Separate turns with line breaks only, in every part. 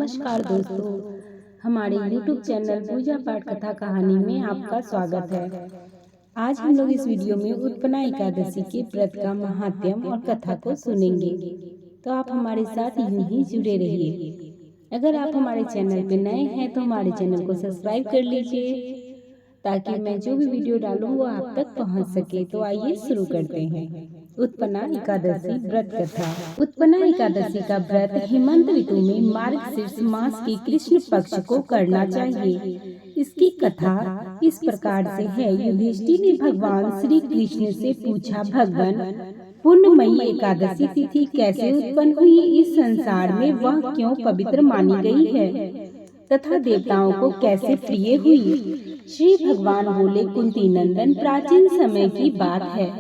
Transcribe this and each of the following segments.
नमस्कार दोस्तों, हमारे YouTube चैनल पूजा पाठ कथा कहानी में आपका स्वागत है। आज हम लोग इस वीडियो में उत्पन्ना एकादशी के व्रत का महात्म्य और कथा को सुनेंगे। तो आप हमारे साथ यूं ही जुड़े रहिए। अगर आप हमारे चैनल पे नए हैं तो हमारे चैनल को सब्सक्राइब कर लीजिए ताकि मैं जो भी वीडियो डालूं वो आप तक पहुंच सके। तो आइए शुरू करते हैं। उत्पन्ना एकादशी व्रत कथा। उत्पन्ना एकादशी का व्रत हेमंत ऋतु में मार्गशीर्ष मास के कृष्ण पक्ष को करना चाहिए। इसकी कथा इस प्रकार से है। युधिष्ठिर ने भगवान श्री कृष्ण से पूछा, भगवान, पूर्णमयी एकादशी तिथि कैसे उत्पन्न हुई? इस संसार में वह क्यों पवित्र मानी गई है तथा देवताओं को कैसे प्रिय हुई? श्री भगवान बोले, कुंती नंदन, प्राचीन समय की बात है।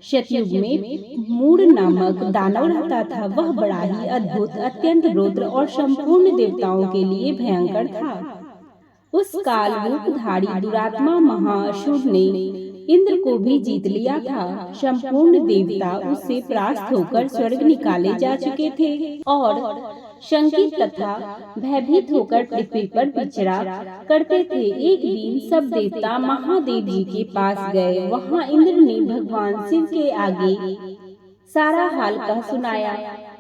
सतयुग में मूढ़ नामक दानव रहता था। वह बड़ा ही अद्भुत, अत्यंत रौद्र और संपूर्ण देवताओं के लिए भयंकर था। उस काल रूपधारी दुरात्मा महाअसुर ने इंद्र को भी जीत लिया था। संपूर्ण देवता उससे परास्त होकर स्वर्ग निकाले जा चुके थे और शंकित तथा भयभीत होकर पृथ्वी पर विचरा करते थे। एक दिन सब देवता महादेव जी के पास गए। वहां इंद्र ने भगवान शिव के आगे सारा हाल कह सुनाया।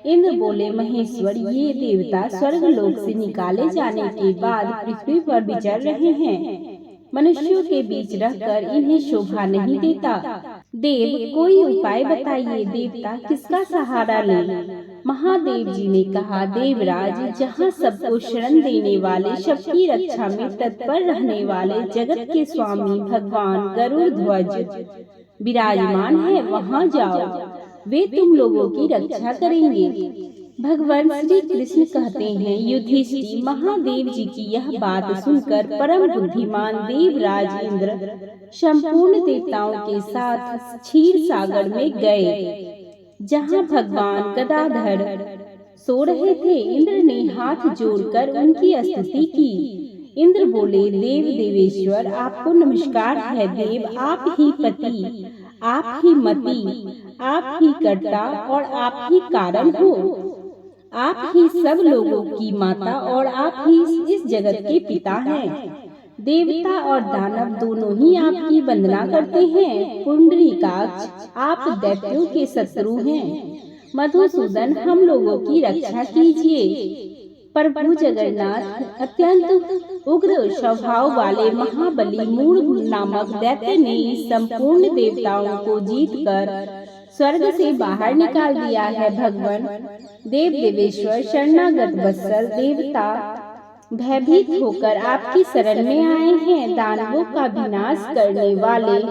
इंद्र बोले, महेश्वर, ये देवता स्वर्ग लोक से निकाले जाने के बाद पृथ्वी पर विचर रहे हैं। मनुष्यों के बीच रहकर इन्हें शोभा नहीं देता। देव, कोई उपाय बताइए। देवता किसका सहारा लें? महादेव जी ने कहा, देवराज, जहाँ सबको शरण देने वाले, सबकी रक्षा में तत्पर रहने वाले जगत के स्वामी भगवान गरुड़ ध्वज विराजमान है, वहाँ जाओ। वे तुम लोगों की रक्षा करेंगे। भगवान श्री कृष्ण कहते हैं, युधिष्ठिर महादेव जी की यह बात सुनकर परम बुद्धिमान देवराज इंद्र संपूर्ण देवताओं के साथ क्षीर सागर में गए, जहाँ भगवान गदाधर सो रहे थे। इंद्र ने हाथ जोड़कर उनकी स्तुति की। इंद्र बोले, देव देवेश्वर, आपको नमस्कार है। देव, आप ही पति, आप ही मति, आप ही कर्ता और आप ही कारण हो। आप ही सब लोगों की माता और आप ही इस जगत के पिता हैं। देवता और दानव दोनों ही आपकी वंदना करते हैं। पुंडरीकाक्ष, आप दैत्यों के शत्रु हैं। मधुसूदन, हम लोगों की रक्षा कीजिए। प्रभु जगन्नाथ, अत्यंत उग्र स्वभाव वाले महाबली मूढ़ नामक दैत्य ने संपूर्ण देवताओं को जीतकर स्वर्ग से बाहर निकाल दिया है। भगवान देव देवेश्वर, शरणागत वत्सल देवता भयभीत होकर आपकी शरण में आए हैं। दानवों का विनाश करने वाले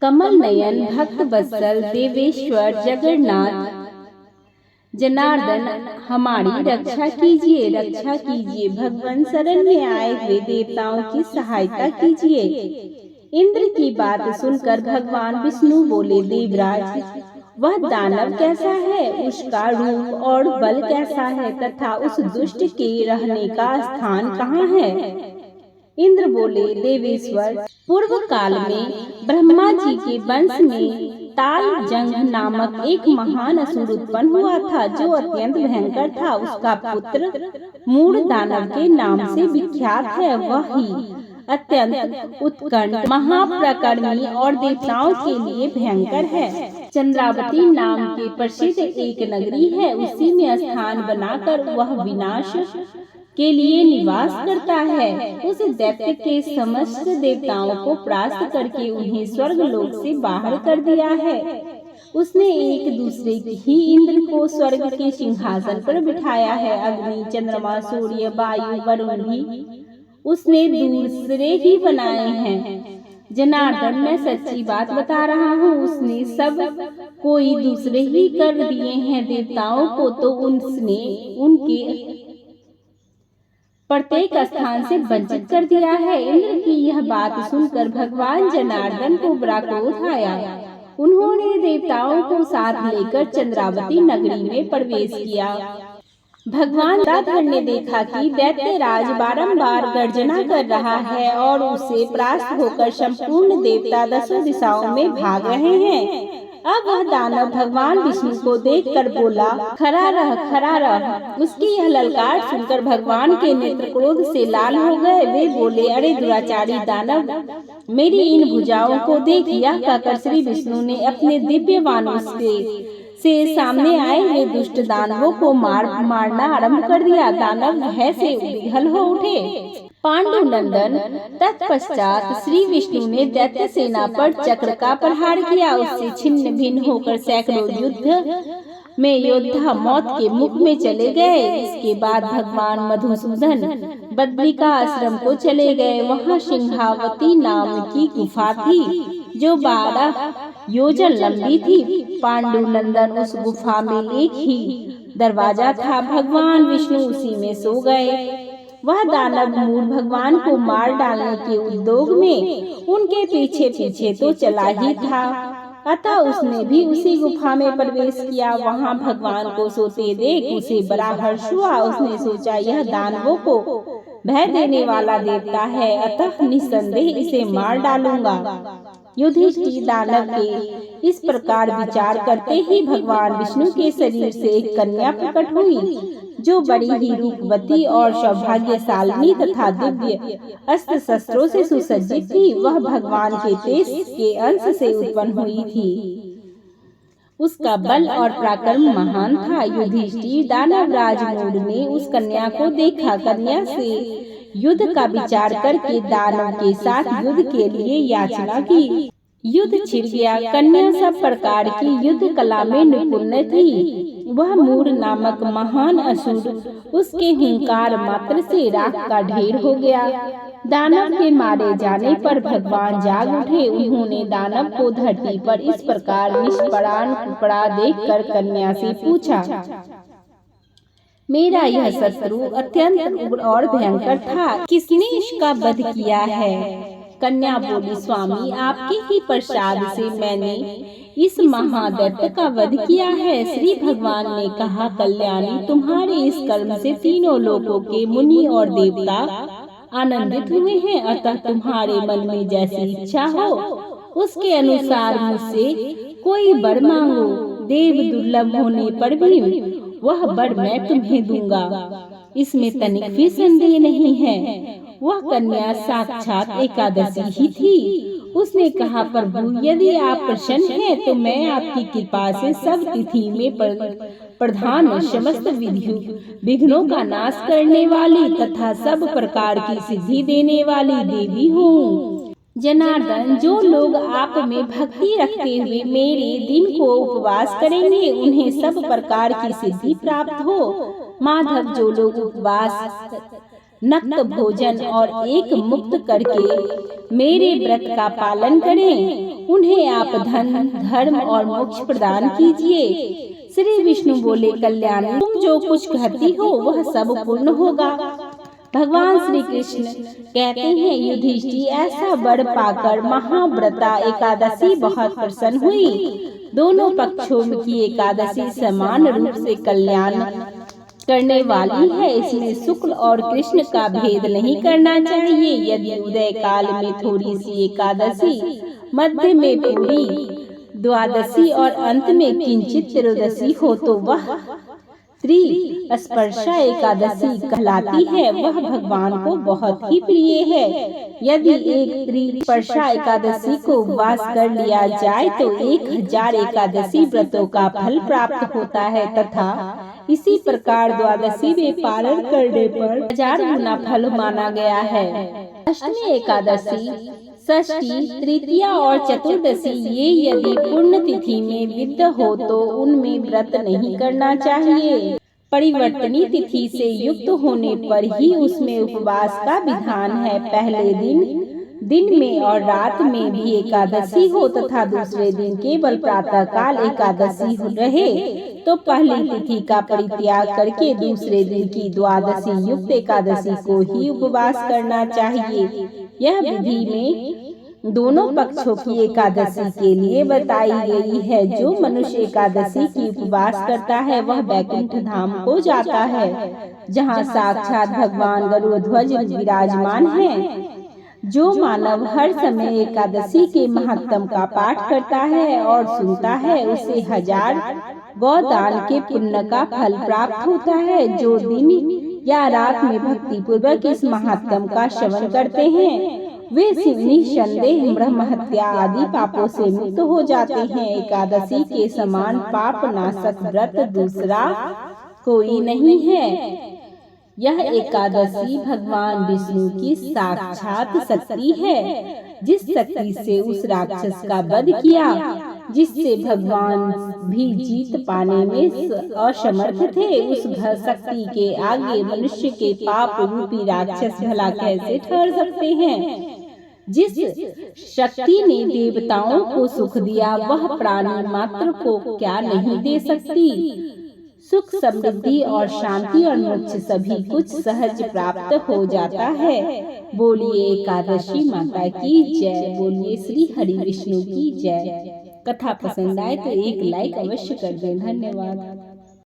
कमल नयन भक्त वत्सल देवेश्वर जगन्नाथ जनार्दन, हमारी रक्षा कीजिए, रक्षा कीजिए। भगवान शरण में आए हुए देवताओं की सहायता कीजिए। इंद्र की बात सुनकर भगवान विष्णु बोले, देवराज, वह दानव कैसा है? उसका रूप और बल कैसा है तथा उस दुष्ट के रहने का स्थान कहाँ है? इंद्र बोले, देवेश्वर, पूर्व काल में ब्रह्मा जी के वंश में ताल जंग नामक एक महान असुर उत्पन्न हुआ था, जो अत्यंत भयंकर था। उसका पुत्र मूढ़ दानव के नाम से विख्यात है। वह ही अत्यंत उत्कंठ, महाप्रकर्मी और देवताओं के लिए भयंकर है। चंद्रावती नाम के प्रसिद्ध एक नगरी है। उसी में स्थान बनाकर वह विनाश के लिए निवास करता है। उस दैत्य के समस्त देवताओं को परास्त करके उन्हें स्वर्ग लोक से बाहर कर दिया है। उसने एक दूसरे ही इंद्र को स्वर्ग के सिंहासन पर बिठाया है। अग्नि, चंद्रमा, सूर्य, वायु, वरुण भी उसने दूसरे ही बनाए हैं। जनार्दन, मैं सच्ची बात बता रहा हूँ। उसने सब कोई दूसरे ही कर दिए हैं। देवताओं को तो उसने उनके प्रत्येक स्थान से वंचित कर दिया है। इंद्र की यह बात सुनकर भगवान जनार्दन को बड़ा क्रोध आया। उन्होंने देवताओं को साथ लेकर चंद्रावती नगरी में प्रवेश किया। भगवान गदाधर ने देखा कि दैत्यराज बारंबार गर्जना कर रहा है और उसे परास्त होकर संपूर्ण देवता दसों दिशाओं में भाग रहे हैं। अब वह दानव भगवान विष्णु को देखकर बोला, खड़ा रह, खड़ा रह। उसकी यह ललकार सुनकर भगवान के नेत्र क्रोध से लाल हो गए। वे बोले, अरे दुराचारी दानव, मेरी इन भुजाओं को देख। यह कहकर श्री विष्णु ने अपने दिव्य बाणों से सामने आए हुए दुष्ट दानवों को मारना आरंभ कर दिया। दानव भय से विह्वल हो उठे। पांडु नंदन तत्पश्चात श्री विष्णु ने दैत्य सेना पर चक्र का प्रहार किया। उससे छिन्न भिन्न होकर सैकड़ों युद्ध में योद्धा मौत के मुख में चले गए। इसके बाद भगवान मधुसूदन बद्रिका आश्रम को चले गए। वहाँ सिंहावती नाम की गुफा थी जो 12 योजन लंबी थी। पांडु नंदन उस गुफा में एक ही दरवाजा था। भगवान विष्णु उसी में सो गए। वह दानव मूल भगवान को मार डालने के उद्योग में उनके पीछे पीछे तो चला ही था। अतः उसने भी उसी गुफा में प्रवेश किया। वहां भगवान को सोते देख उसे बड़ा हर्ष हुआ। उसने सोचा, यह दानवों को भय देने वाला देवता है, अतः निस्संदेह इसे मार डालूंगा। युधिष्ठिर दानव के इस प्रकार विचार करते ही भगवान विष्णु के शरीर से एक कन्या प्रकट हुई जो बड़ी ही रूपवती और सौभाग्यशालिनी तथा दिव्य अस्त्र शस्त्रों से सुसज्जित थी। वह भगवान के तेज के अंश से उत्पन्न हुई थी। उसका बल और पराक्रम महान था। युधिष्ठिर दानव राजमूढ़ ने उस कन्या को देखा। कन्या से युद्ध का विचार करके दानव के साथ युद्ध के लिए याचना की। युद्ध छिड़ गया। कन्या सब प्रकार की युद्ध कला में निपुण थी। वह मूर नामक महान असुर उसके हुंकार मात्र से राख का ढेर हो गया। दानव के मारे जाने पर भगवान जाग उठे। उन्होंने दानव को धरती पर इस प्रकार निष्प्राण पड़ा देखकर कन्या से पूछा, मेरा यह शत्रु अत्यंत उग्र और भयंकर था, किसने इसका वध किया है? कन्या बोली, स्वामी, आपके ही प्रसाद से मैंने इस महादैत्य का वध किया है। श्री भगवान ने कहा, कल्याणी, तुम्हारे इस कर्म से तीनों लोकों के मुनि और देवता आनंदित हुए हैं। अतः तुम्हारे मन में जैसी इच्छा हो उसके अनुसार मुझसे कोई वर मांगो। देव दुर्लभ होने पर भी वह वर मैं तुम्हें दूंगा, इसमें तनिक भी संदेह नहीं है। वह कन्या साक्षात एकादशी ही थी। उसने कहा, प्रभु, यदि आप प्रसन्न हैं तो मैं आपकी कृपा से सब तिथि में प्रधान समस्त विघ्नों का नाश करने वाली तथा सब प्रकार की सिद्धि देने वाली देवी हूँ। जनार्दन, जो लोग आप में भक्ति रखते हुए मेरे दिन को उपवास करेंगे उन्हें सब प्रकार की सिद्धि प्राप्त हो। माधव, जो लोग उपवास, नक्त भोजन और एक मुक्त करके मेरे व्रत का पालन करें उन्हें आप धन, धर्म और मोक्ष प्रदान कीजिए। श्री विष्णु बोले, कल्याणी, तुम जो कुछ कहती हो वह सब पूर्ण होगा। भगवान श्री कृष्ण कहते हैं, युधिष्ठिर, ऐसा वर पाकर महाव्रता एकादशी बहुत प्रसन्न हुई। दोनों पक्षों की एकादशी समान रूप से कल्याण करने वाली है। इसमें शुक्ल और कृष्ण का भेद नहीं करना चाहिए। यदि उदय काल में थोड़ी सी एकादशी, मध्य में पूरी द्वादशी और अंत में किंचित त्रयोदशी हो तो वह त्रिस्पर्शा एकादशी कहलाती है। वह भगवान को बहुत ही प्रिय है। यदि एक त्रिस्पर्शा एकादशी को उपवास कर लिया जाए तो 1000 एकादशी व्रतों का फल प्राप्त होता है तथा इसी प्रकार द्वादशी में पालन करने पर 1000 गुना फल माना गया है। अष्टमी एकादशी, षष्ठी, तृतीया और चतुर्दशी ये यदि पूर्ण तिथि में विद्ध हो तो उनमें व्रत नहीं करना चाहिए। परिवर्तनी तिथि से युक्त होने पर ही उसमें उपवास का विधान है। पहले दिन में और रात में भी एकादशी हो तथा दूसरे दिन केवल प्रातः काल एकादशी रहे तो पहली तिथि का परित्याग करके दूसरे दिन की द्वादशी युक्त एकादशी को ही उपवास करना चाहिए। यह विधि में दोनों पक्षों की एकादशी के लिए बताई गई है। जो मनुष्य एकादशी की उपवास करता है वह वैकुंठ धाम को जाता है, जहाँ साक्षात भगवान गरुड़ ध्वज विराजमान है। जो मानव हर समय एकादशी के महत्व का पाठ करता है और सुनता है, उसे 1000 गोदान के पुण्य का फल प्राप्त होता है। जो दिन या रात में भक्ति पूर्वक इस महात्म का श्रवण करते हैं, वे निसंदेह ब्रह्म हत्या आदि पापों से मुक्त हो जाते हैं। एकादशी के समान पाप नाशक व्रत दूसरा कोई नहीं है। यह एकादशी भगवान विष्णु की साक्षात शक्ति है, जिस शक्ति से उस राक्षस का वध किया, जिससे भगवान भी जीत पाने में असमर्थ थे। उस शक्ति के आगे मनुष्य के पाप रूपी राक्षस भला कैसे ठहर सकते हैं। जिस शक्ति ने देवताओं को सुख दिया, वह प्राणी मात्र को क्या नहीं दे सकती। सुख, समृद्धि और शांति और मोक्ष सभी कुछ सहज प्राप्त हो जाता है। बोलिए एकादशी माता की जय। बोलिए श्री हरि विष्णु की जय। कथा पसंद आए तो एक लाइक अवश्य कर दें। धन्यवाद।